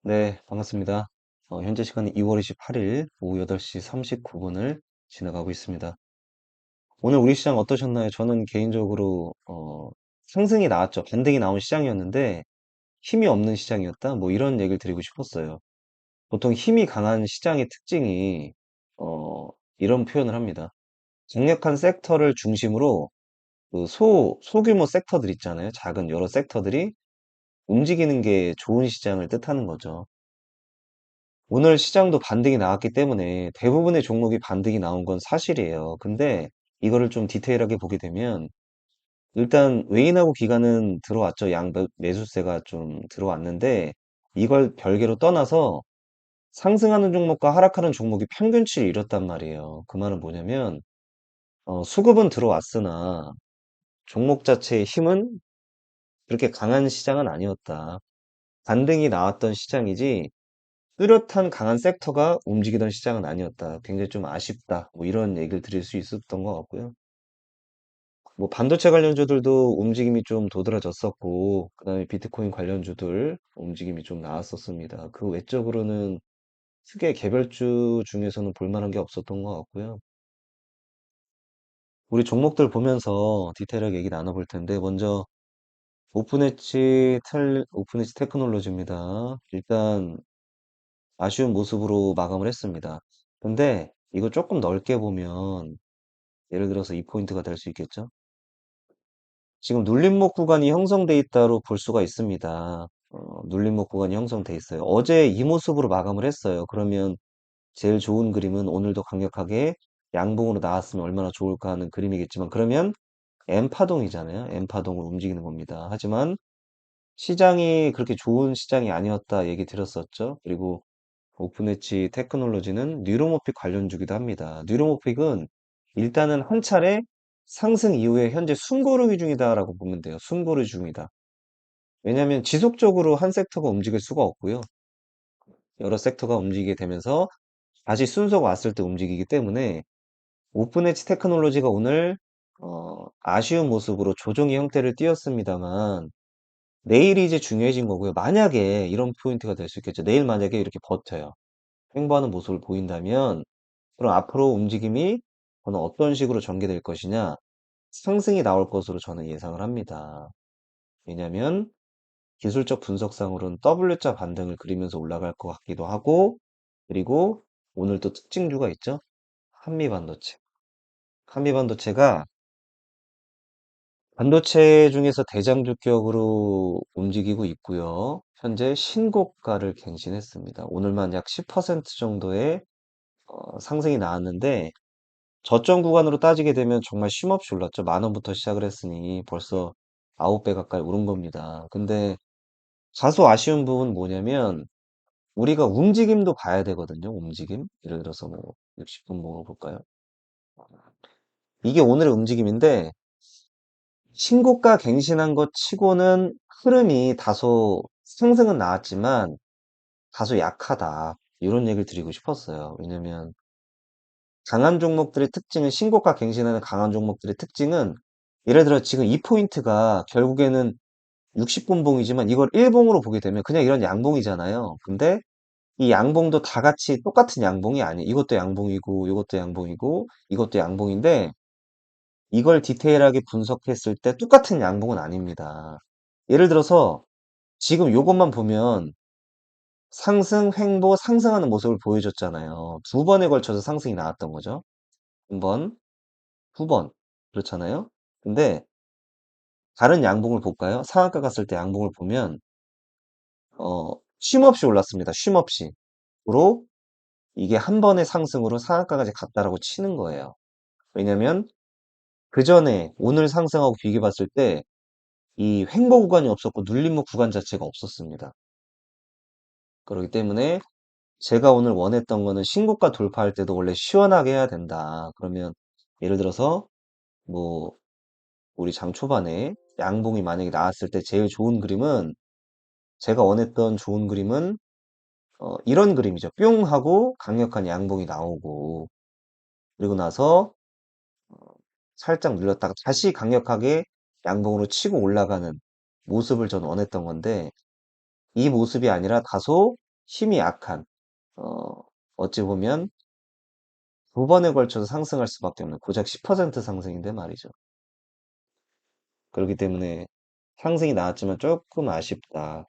네, 반갑습니다. 현재 시간이 2월 28일 오후 8시 39분을 지나가고 있습니다. 오늘 우리 시장 어떠셨나요? 저는 개인적으로, 상승이 나왔죠. 반등이 나온 시장이었는데, 힘이 없는 시장이었다? 뭐 이런 얘기를 드리고 싶었어요. 보통 힘이 강한 시장의 특징이, 어, 이런 표현을 합니다. 강력한 섹터를 중심으로 그 소규모 섹터들 있잖아요. 작은 여러 섹터들이 움직이는 게 좋은 시장을 뜻하는 거죠. 오늘 시장도 반등이 나왔기 때문에 대부분의 종목이 반등이 나온 건 사실이에요. 근데 이거를 좀 디테일하게 보게 되면 일단 외인하고 기관은 들어왔죠. 매수세가 좀 들어왔는데 이걸 별개로 떠나서 상승하는 종목과 하락하는 종목이 평균치를 이뤘단 말이에요. 그 말은 뭐냐면 수급은 들어왔으나 종목 자체의 힘은 그렇게 강한 시장은 아니었다. 반등이 나왔던 시장이지 뚜렷한 강한 섹터가 움직이던 시장은 아니었다. 굉장히 좀 아쉽다. 뭐 이런 얘기를 드릴 수 있었던 것 같고요. 뭐 반도체 관련주들도 움직임이 좀 도드라졌었고, 그다음에 비트코인 관련주들 움직임이 좀 나왔었습니다. 그 외적으로는 크게 개별주 중에서는 볼 만한 게 없었던 것 같고요. 우리 종목들 보면서 디테일하게 얘기 나눠볼 텐데, 먼저 오픈엣지 테크놀로지입니다. 일단 아쉬운 모습으로 마감을 했습니다. 근데 이거 조금 넓게 보면 예를 들어서 이 포인트가 될 수 있겠죠? 지금 눌림목 구간이 형성돼 있다로 볼 수가 있습니다. 눌림목 구간이 형성돼 있어요. 어제 이 모습으로 마감을 했어요. 그러면 제일 좋은 그림은 오늘도 강력하게 양봉으로 나왔으면 얼마나 좋을까 하는 그림이겠지만 그러면 M파동이잖아요. M파동으로 움직이는 겁니다. 하지만 시장이 그렇게 좋은 시장이 아니었다 얘기 드렸었죠. 그리고 오픈엣지 테크놀로지는 뉴로모픽 관련주기도 합니다. 뉴로모픽은 일단은 한 차례 상승 이후에 현재 숨고르기 중이다라고 보면 돼요. 숨고르기 중이다. 왜냐하면 지속적으로 한 섹터가 움직일 수가 없고요. 여러 섹터가 움직이게 되면서 다시 순서가 왔을 때 움직이기 때문에 오픈엣지 테크놀로지가 오늘 아쉬운 모습으로 조정의 형태를 띄었습니다만 내일이 이제 중요해진 거고요. 만약에 이런 포인트가 될 수 있겠죠. 내일 만약에 이렇게 버텨요. 횡보하는 모습을 보인다면 그럼 앞으로 움직임이 저는 어떤 식으로 전개될 것이냐? 상승이 나올 것으로 저는 예상을 합니다. 왜냐하면 기술적 분석상으로는 W자 반등을 그리면서 올라갈 것 같기도 하고, 그리고 오늘 또 특징주가 있죠? 한미반도체. 한미반도체가 반도체 중에서 대장주격으로 움직이고 있고요. 현재 신고가를 갱신했습니다. 오늘만 약 10% 정도의 상승이 나왔는데 저점 구간으로 따지게 되면 정말 쉼없이 올랐죠. 10,000원부터 시작을 했으니 벌써 9배 가까이 오른 겁니다. 근데 다소 아쉬운 부분은 뭐냐면 우리가 움직임도 봐야 되거든요. 움직임. 예를 들어서 뭐 60분 보고 볼까요? 이게 오늘의 움직임인데 신고가 갱신한 것 치고는 흐름이 다소 상승은 나왔지만 다소 약하다. 이런 얘기를 드리고 싶었어요. 왜냐면 강한 종목들의 특징은 신고가 갱신하는 강한 종목들의 특징은 예를 들어 지금 이 포인트가 결국에는 60분봉이지만 이걸 1봉으로 보게 되면 그냥 이런 양봉이잖아요. 근데 이 양봉도 다 같이 똑같은 양봉이 아니에요. 이것도 양봉이고 이것도 양봉이고 이것도 양봉인데 이걸 디테일하게 분석했을 때 똑같은 양봉은 아닙니다. 예를 들어서 지금 요것만 보면 상승, 횡보, 상승하는 모습을 보여줬잖아요. 두 번에 걸쳐서 상승이 나왔던 거죠. 한 번, 두 번. 그렇잖아요. 근데 다른 양봉을 볼까요? 상한가 갔을 때 양봉을 보면 쉼 없이 올랐습니다. 쉼 없이. 으로 이게 한 번의 상승으로 상한가까지 갔다라고 치는 거예요. 왜냐면 그 전에 오늘 상승하고 비교해 봤을 때 이 횡보 구간이 없었고 눌림목 구간 자체가 없었습니다. 그렇기 때문에 제가 오늘 원했던 거는 신고가 돌파할 때도 원래 시원하게 해야 된다. 그러면 예를 들어서 뭐 우리 장 초반에 양봉이 만약에 나왔을 때 제일 좋은 그림은 제가 원했던 좋은 그림은 이런 그림이죠. 뿅 하고 강력한 양봉이 나오고 그리고 나서 살짝 눌렸다가 다시 강력하게 양봉으로 치고 올라가는 모습을 전 원했던 건데 이 모습이 아니라 다소 힘이 약한, 어, 어찌 보면 두 번에 걸쳐서 상승할 수밖에 없는 고작 10% 상승인데 말이죠. 그렇기 때문에 상승이 나왔지만 조금 아쉽다.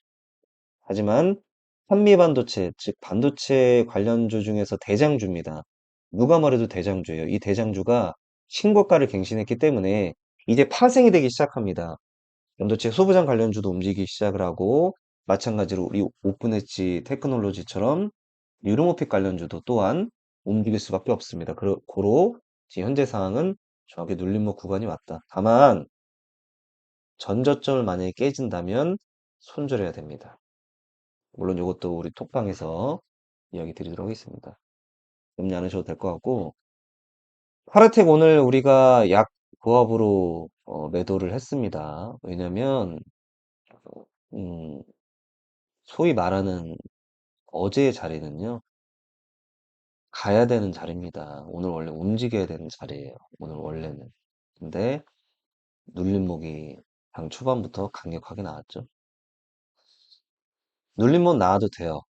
하지만 한미 반도체, 즉 반도체 관련주 중에서 대장주입니다. 누가 말해도 대장주예요. 이 대장주가 신고가를 갱신했기 때문에 이제 파생이 되기 시작합니다. 반도체 소부장 관련주도 움직이기 시작을 하고 마찬가지로 우리 오픈 엣지 테크놀로지처럼 유로모픽 관련주도 또한 움직일 수밖에 없습니다. 고로 지금 현재 상황은 정확히 눌림목 구간이 왔다. 다만 전저점을 만약에 깨진다면 손절해야 됩니다. 물론 이것도 우리 톡방에서 이야기 드리도록 하겠습니다. 염려 안 하셔도 될 것 같고 파라텍 오늘 우리가 약 고압으로 매도를 했습니다. 왜냐면 음, 소위 말하는 어제의 자리는요 가야 되는 자리입니다. 오늘 원래 움직여야 되는 자리예요. 오늘 원래는. 근데 눌림목이 장 초반부터 강력하게 나왔죠. 눌림목 나와도 돼요.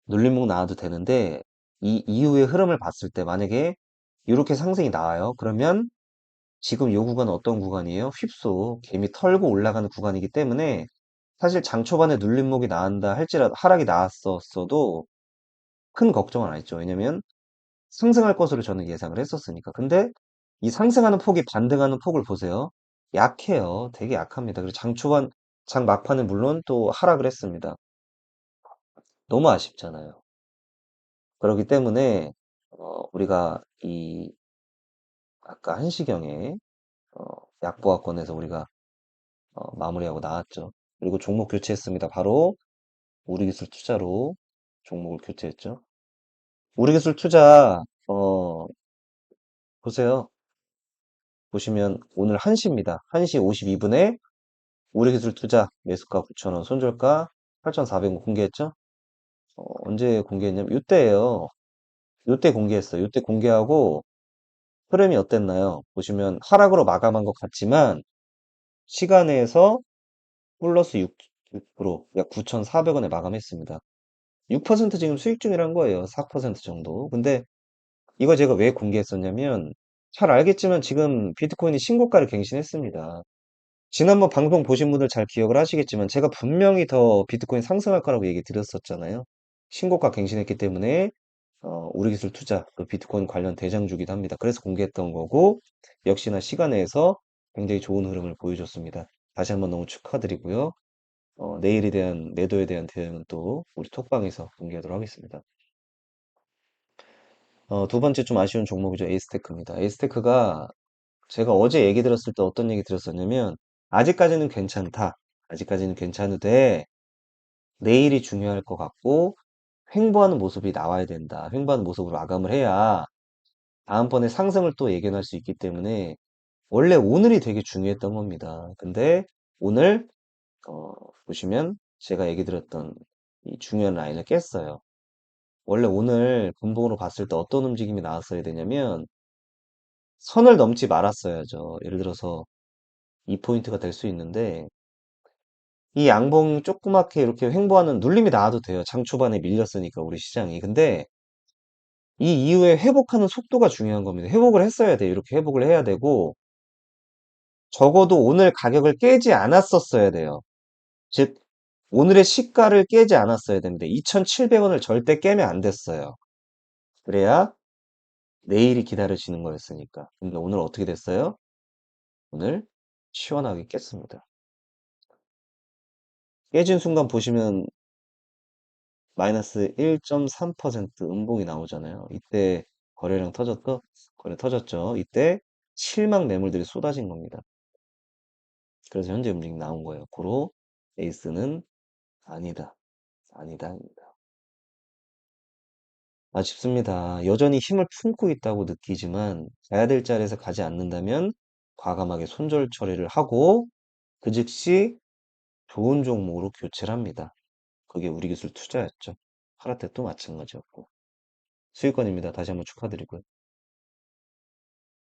눌림목 나와도 되는데 이 이후의 흐름을 봤을 때 만약에 이렇게 상승이 나와요. 그러면 지금 이 구간은 어떤 구간이에요? 휩소, 개미 털고 올라가는 구간이기 때문에 사실 장 초반에 눌림목이 나온다 할지라도 하락이 나왔었어도 큰 걱정은 안 했죠. 왜냐면 상승할 것으로 저는 예상을 했었으니까. 근데 이 상승하는 폭이 반등하는 폭을 보세요. 약해요. 되게 약합니다. 그리고 장 초반, 장 막판에 물론 또 하락을 했습니다. 너무 아쉽잖아요. 그렇기 때문에 우리가 이 아까 한시경에 어, 약보합권에서 우리가 마무리하고 나왔죠. 그리고 종목 교체했습니다. 바로 우리기술 투자로 종목을 교체했죠. 우리기술 투자 보세요. 보시면 오늘 1시입니다. 1시 52분에 우리기술 투자 매수가 9,000원, 손절가 8,400원 공개했죠. 언제 공개했냐면 이때예요. 이때 공개했어요. 이때 공개하고 흐름이 어땠나요? 보시면 하락으로 마감한 것 같지만 시간에서 플러스 6%, 약 9,400원에 마감했습니다. 6% 지금 수익 중이란 거예요. 4% 정도. 근데 이거 제가 왜 공개했었냐면 잘 알겠지만 지금 비트코인이 신고가를 갱신했습니다. 지난번 방송 보신 분들 잘 기억을 하시겠지만 제가 분명히 더 비트코인 상승할 거라고 얘기 드렸었잖아요. 신고가 갱신했기 때문에 우리 기술 투자, 그 비트코인 관련 대장주기도 합니다. 그래서 공개했던 거고 역시나 시간에서 굉장히 좋은 흐름을 보여줬습니다. 다시 한번 너무 축하드리고요. 내일에 대한 매도에 대한 대응은 또 우리 톡방에서 공개하도록 하겠습니다. 두 번째 좀 아쉬운 종목이죠. 에이스테크입니다. 에이스테크가 제가 어제 얘기 들었을 때 어떤 얘기 들었었냐면 아직까지는 괜찮다. 아직까지는 괜찮은데 내일이 중요할 것 같고 횡보하는 모습이 나와야 된다. 횡보하는 모습으로 마감을 해야 다음번에 상승을 또 예견할 수 있기 때문에 원래 오늘이 되게 중요했던 겁니다. 근데 오늘 어, 보시면 제가 얘기 드렸던 이 중요한 라인을 깼어요. 원래 오늘 분봉으로 봤을 때 어떤 움직임이 나왔어야 되냐면 선을 넘지 말았어야죠. 예를 들어서 이 포인트가 될 수 있는데 이 양봉 조그맣게 이렇게 횡보하는 눌림이 나와도 돼요. 장 초반에 밀렸으니까 우리 시장이. 근데 이 이후에 회복하는 속도가 중요한 겁니다. 회복을 했어야 돼요. 이렇게 회복을 해야 되고 적어도 오늘 가격을 깨지 않았었어야 돼요. 즉 오늘의 시가를 깨지 않았어야 되는데 2,700원을 절대 깨면 안 됐어요. 그래야 내일이 기다려지는 거였으니까. 근데 오늘 어떻게 됐어요? 오늘 시원하게 깼습니다. 깨진 순간 보시면 마이너스 1.3% 음봉이 나오잖아요. 이때 거래량 터졌죠? 거래 터졌죠. 이때 실망 매물들이 쏟아진 겁니다. 그래서 현재 움직임 나온 거예요. 고로 에이스는 아니다. 아니다. 아니다. 아쉽습니다. 여전히 힘을 품고 있다고 느끼지만 가야 될 자리에서 가지 않는다면 과감하게 손절 처리를 하고 그 즉시 좋은 종목으로 교체를 합니다. 그게 우리 기술 투자였죠. 파라텍도 마찬가지였고. 수익권입니다. 다시 한번 축하드리고요.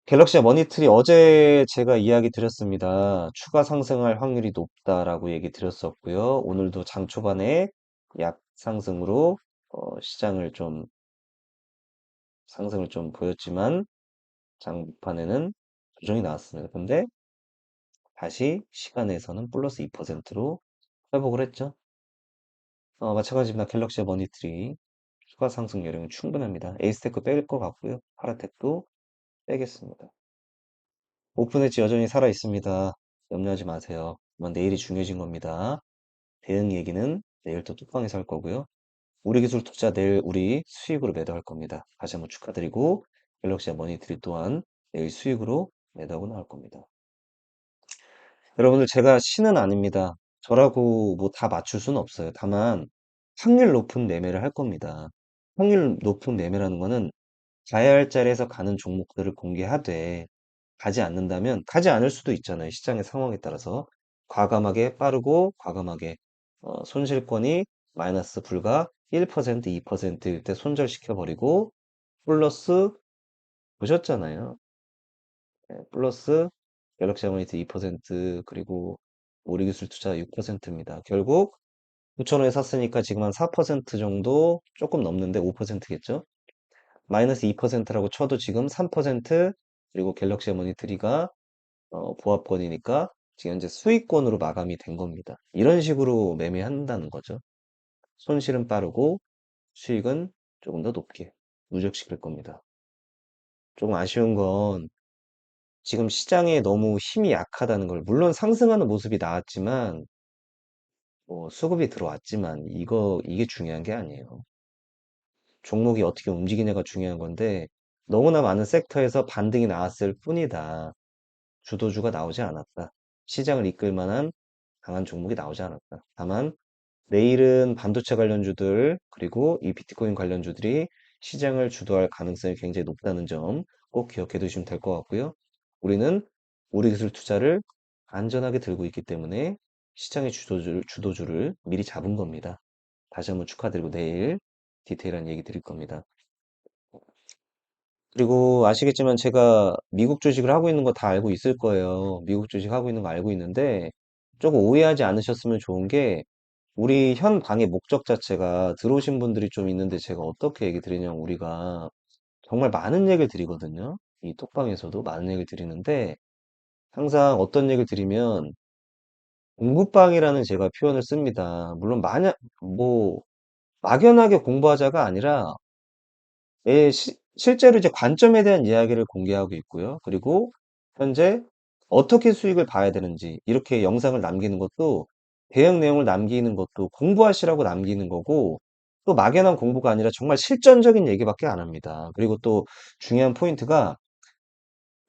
갤럭시와 머니트리 어제 제가 이야기 드렸습니다. 추가 상승할 확률이 높다라고 얘기 드렸었고요. 오늘도 장 초반에 약 상승으로 시장을 좀 상승을 좀 보였지만 장판에는 조정이 나왔습니다. 근데 다시 시간에서는 플러스 2%로 회복을 했죠. 마찬가지입니다. 갤럭시와 머니트리 추가 상승 여력은 충분합니다. 에이스테크 뺄 것 같고요. 파라텍도 빼겠습니다. 오픈엣지 여전히 살아 있습니다. 염려하지 마세요. 내일이 중요해진 겁니다. 대응 얘기는 내일 또 뚝방에서 할 거고요. 우리 기술 투자 내일 우리 수익으로 매도할 겁니다. 다시 한번 축하드리고 갤럭시와 머니트리 또한 내일 수익으로 매도하고 나올 겁니다. 여러분들 제가 신은 아닙니다. 저라고 뭐 다 맞출 수는 없어요. 다만 확률 높은 매매를 할 겁니다. 확률 높은 매매라는 거는 가야 할 자리에서 가는 종목들을 공개하되 가지 않는다면 가지 않을 수도 있잖아요. 시장의 상황에 따라서 과감하게 빠르고 과감하게 손실권이 마이너스 불과 1%, 2%일 때 손절시켜 버리고 플러스 보셨잖아요. 예, 플러스 갤럭시 모니터 2% 그리고 오리기술 투자 6%입니다. 결국 9,000원에 샀으니까 지금 한 4% 정도 조금 넘는데 5%겠죠? 마이너스 2%라고 쳐도 지금 3% 그리고 갤럭시 모니터리가 보합권이니까 지금 현재 수익권으로 마감이 된 겁니다. 이런 식으로 매매한다는 거죠. 손실은 빠르고 수익은 조금 더 높게 누적시킬 겁니다. 조금 아쉬운 건 지금 시장에 너무 힘이 약하다는 걸, 물론 상승하는 모습이 나왔지만, 뭐 수급이 들어왔지만, 이게 중요한 게 아니에요. 종목이 어떻게 움직이냐가 중요한 건데, 너무나 많은 섹터에서 반등이 나왔을 뿐이다. 주도주가 나오지 않았다. 시장을 이끌 만한 강한 종목이 나오지 않았다. 다만, 내일은 반도체 관련주들, 그리고 이 비트코인 관련주들이 시장을 주도할 가능성이 굉장히 높다는 점 꼭 기억해 두시면 될 것 같고요. 우리는 우리 기술 투자를 안전하게 들고 있기 때문에 시장의 주도주를 미리 잡은 겁니다. 다시 한번 축하드리고 내일 디테일한 얘기 드릴 겁니다. 그리고 아시겠지만 제가 미국 주식을 하고 있는 거 다 알고 있을 거예요. 미국 주식 하고 있는 거 알고 있는데 조금 오해하지 않으셨으면 좋은 게 우리 현 방의 목적 자체가 들어오신 분들이 좀 있는데 제가 어떻게 얘기 드리냐면 우리가 정말 많은 얘기를 드리거든요. 이 톡방에서도 많은 얘기를 드리는데 항상 어떤 얘기를 드리면 공부방이라는 제가 표현을 씁니다. 물론 만약 뭐 막연하게 공부하자가 아니라 실제로 이제 관점에 대한 이야기를 공개하고 있고요. 그리고 현재 어떻게 수익을 봐야 되는지 이렇게 영상을 남기는 것도 대응 내용을 남기는 것도 공부하시라고 남기는 거고 또 막연한 공부가 아니라 정말 실전적인 얘기밖에 안 합니다. 그리고 또 중요한 포인트가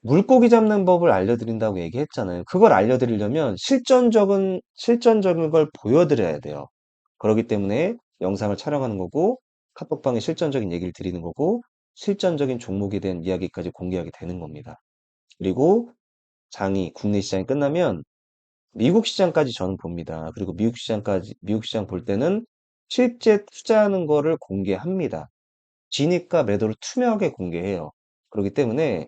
물고기 잡는 법을 알려드린다고 얘기했잖아요. 그걸 알려드리려면 실전적인 걸 보여드려야 돼요. 그렇기 때문에 영상을 촬영하는 거고, 카톡방에 실전적인 얘기를 드리는 거고, 실전적인 종목에 대한 이야기까지 공개하게 되는 겁니다. 그리고 장이 국내 시장이 끝나면 미국 시장까지 저는 봅니다. 그리고 미국 시장 볼 때는 실제 투자하는 거를 공개합니다. 진입과 매도를 투명하게 공개해요. 그렇기 때문에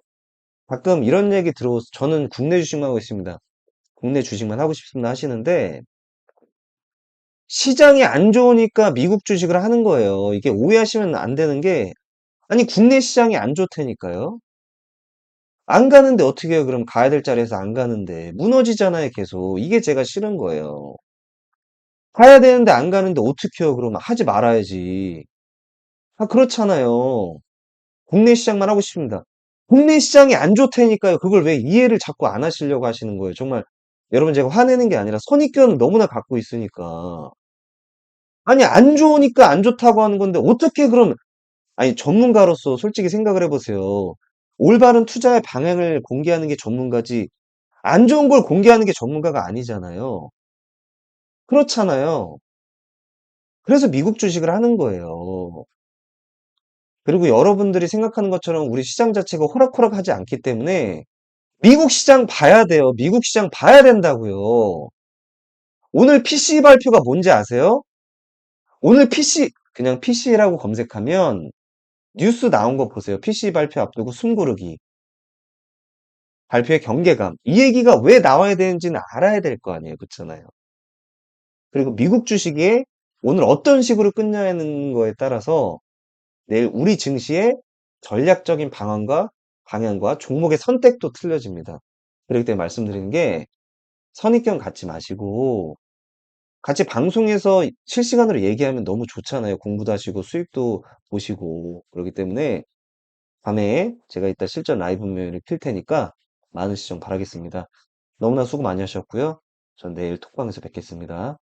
가끔 이런 얘기 저는 국내 주식만 하고 있습니다. 국내 주식만 하고 싶습니다 하시는데, 시장이 안 좋으니까 미국 주식을 하는 거예요. 이게 오해하시면 안 되는 게, 아니, 국내 시장이 안 좋다니까요. 안 가는데 어떻게 해요? 그럼 가야 될 자리에서 안 가는데. 무너지잖아요, 계속. 이게 제가 싫은 거예요. 가야 되는데 안 가는데 어떻게 해요? 그럼 하지 말아야지. 그렇잖아요. 국내 시장만 하고 싶습니다. 국내 시장이 안 좋다니까요. 그걸 왜 이해를 자꾸 안 하시려고 하시는 거예요. 정말 여러분 제가 화내는 게 아니라 선입견을 너무나 갖고 있으니까. 아니 안 좋으니까 안 좋다고 하는 건데 어떻게 그럼 아니 전문가로서 솔직히 생각을 해보세요. 올바른 투자의 방향을 공개하는 게 전문가지 안 좋은 걸 공개하는 게 전문가가 아니잖아요. 그렇잖아요. 그래서 미국 주식을 하는 거예요. 그리고 여러분들이 생각하는 것처럼 우리 시장 자체가 호락호락하지 않기 때문에 미국 시장 봐야 돼요. 미국 시장 봐야 된다고요. 오늘 PC 발표가 뭔지 아세요? 오늘 그냥 PC라고 검색하면 뉴스 나온 거 보세요. PC 발표 앞두고 숨고르기, 발표의 경계감. 이 얘기가 왜 나와야 되는지는 알아야 될 거 아니에요. 그렇잖아요. 그리고 미국 주식에 오늘 어떤 식으로 끝냐는 거에 따라서 내일 우리 증시의 전략적인 방향과 종목의 선택도 틀려집니다. 그렇기 때문에 말씀드리는 게 선입견 갖지 마시고 같이 방송에서 실시간으로 얘기하면 너무 좋잖아요. 공부도 하시고 수익도 보시고. 그렇기 때문에 밤에 제가 이따 실전 라이브 메일을 킬 테니까 많은 시청 바라겠습니다. 너무나 수고 많이 하셨고요. 전 내일 톡방에서 뵙겠습니다.